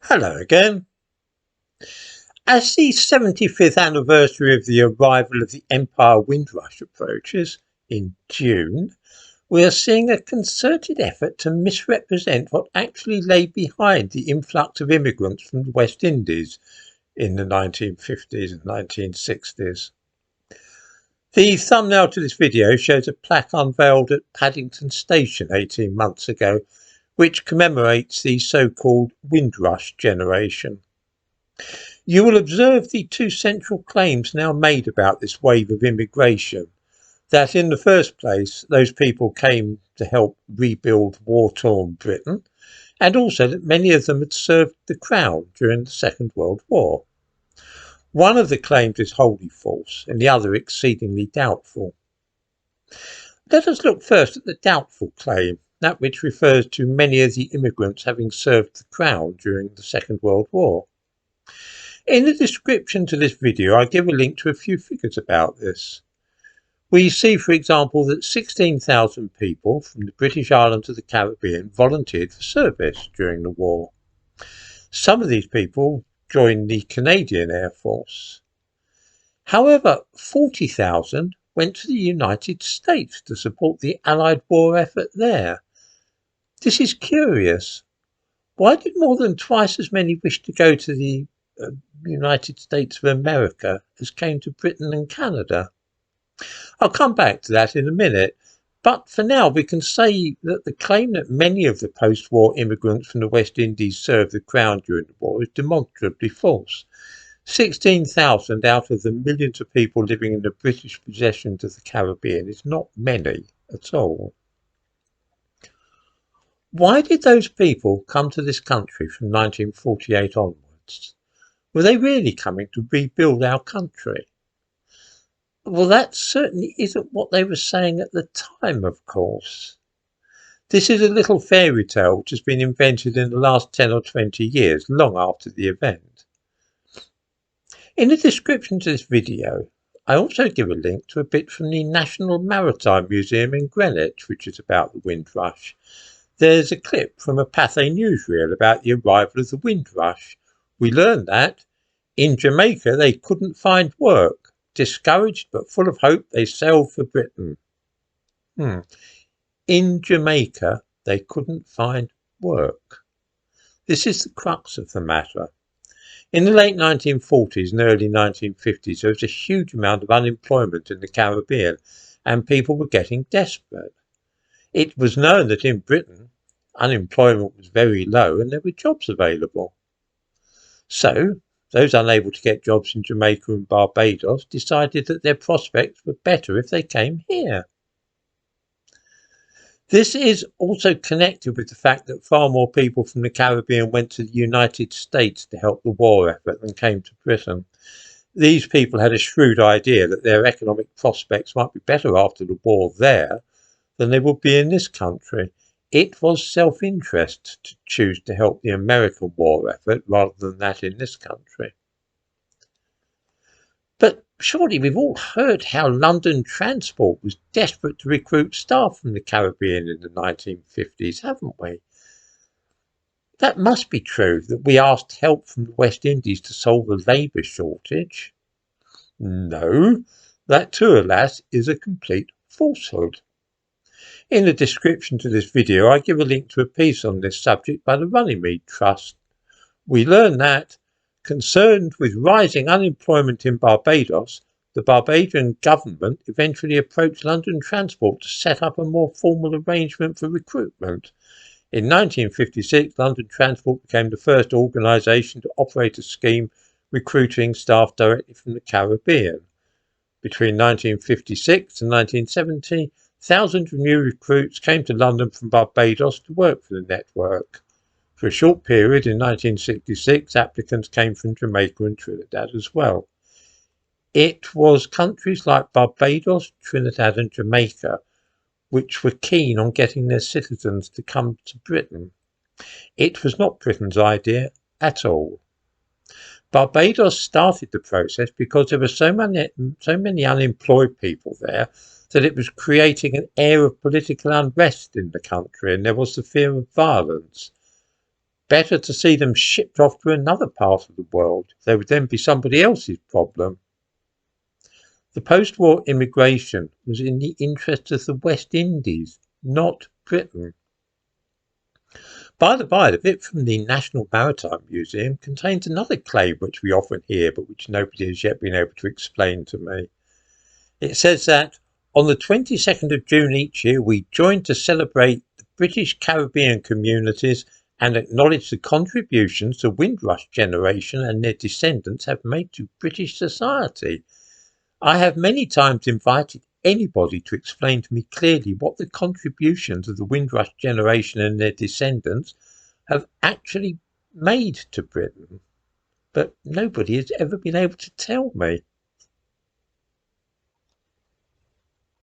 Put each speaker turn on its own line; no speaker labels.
Hello again. As the 75th anniversary of the arrival of the Empire Windrush approaches in June, we are seeing a concerted effort to misrepresent what actually lay behind the influx of immigrants from the West Indies in the 1950s and 1960s. The thumbnail to this video shows a plaque unveiled at Paddington Station 18 months ago, which commemorates the so-called Windrush generation. You will observe the two central claims now made about this wave of immigration, that in the first place those people came to help rebuild war-torn Britain, and also that many of them had served the Crown during the Second World War. One of the claims is wholly false and the other exceedingly doubtful. Let us look first at the doubtful claim, that which refers to many of the immigrants having served the Crown during the Second World War. In the description to this video, I give a link to a few figures about this. We see, for example, that 16,000 people from the British Islands of the Caribbean volunteered for service during the war. Some of these people joined the Canadian Air Force. However, 40,000 went to the United States to support the Allied war effort there. This is curious. Why did more than twice as many wish to go to the United States of America as came to Britain and Canada? I'll come back to that in a minute, but for now we can say that the claim that many of the post-war immigrants from the West Indies served the Crown during the war is demonstrably false. 16,000 out of the millions of people living in the British possessions of the Caribbean is not many at all. Why did those people come to this country from 1948 onwards? Were they really coming to rebuild our country? Well, that certainly isn't what they were saying at the time, of course. This is a little fairy tale which has been invented in the last 10 or 20 years, long after the event. In the description to this video, I also give a link to a bit from the National Maritime Museum in Greenwich, which is about the Windrush. There's a clip from a Pathé newsreel about the arrival of the Windrush. We learn that in Jamaica they couldn't find work. Discouraged but full of hope, they sailed for Britain. In Jamaica they couldn't find work. This is the crux of the matter. In the late 1940s and early 1950s there was a huge amount of unemployment in the Caribbean and people were getting desperate. It was known that in Britain unemployment was very low and there were jobs available. So those unable to get jobs in Jamaica and Barbados decided that their prospects were better if they came here. This is also connected with the fact that far more people from the Caribbean went to the United States to help the war effort than came to Britain. These people had a shrewd idea that their economic prospects might be better after the war there than they would be in this country. It was self-interest to choose to help the American war effort rather than that in this country. But surely we've all heard how London Transport was desperate to recruit staff from the Caribbean in the 1950s, haven't we? That must be true, that we asked help from the West Indies to solve a labour shortage. No, that too, alas, is a complete falsehood. In the description to this video, I give a link to a piece on this subject by the Runnymede Trust. We learn that, concerned with rising unemployment in Barbados, the Barbadian government eventually approached London Transport to set up a more formal arrangement for recruitment. In 1956, London Transport became the first organisation to operate a scheme recruiting staff directly from the Caribbean. Between 1956 and 1970, thousands of new recruits came to London from Barbados to work for the network. For a short period in 1966, applicants came from Jamaica and Trinidad as well. It was countries like Barbados, Trinidad and Jamaica which were keen on getting their citizens to come to Britain. It was not Britain's idea at all. Barbados started the process because there were so many unemployed people there that it was creating an air of political unrest in the country and there was the fear of violence. Better to see them shipped off to another part of the world. They would then be somebody else's problem. The post-war immigration was in the interest of the West Indies, not Britain. By the by, the bit from the National Maritime Museum contains another claim which we often hear but which nobody has yet been able to explain to me. It says that on the 22nd of June each year we join to celebrate the British Caribbean communities and acknowledge the contributions the Windrush generation and their descendants have made to British society. I have many times invited anybody to explain to me clearly what the contributions of the Windrush generation and their descendants have actually made to Britain, but nobody has ever been able to tell me.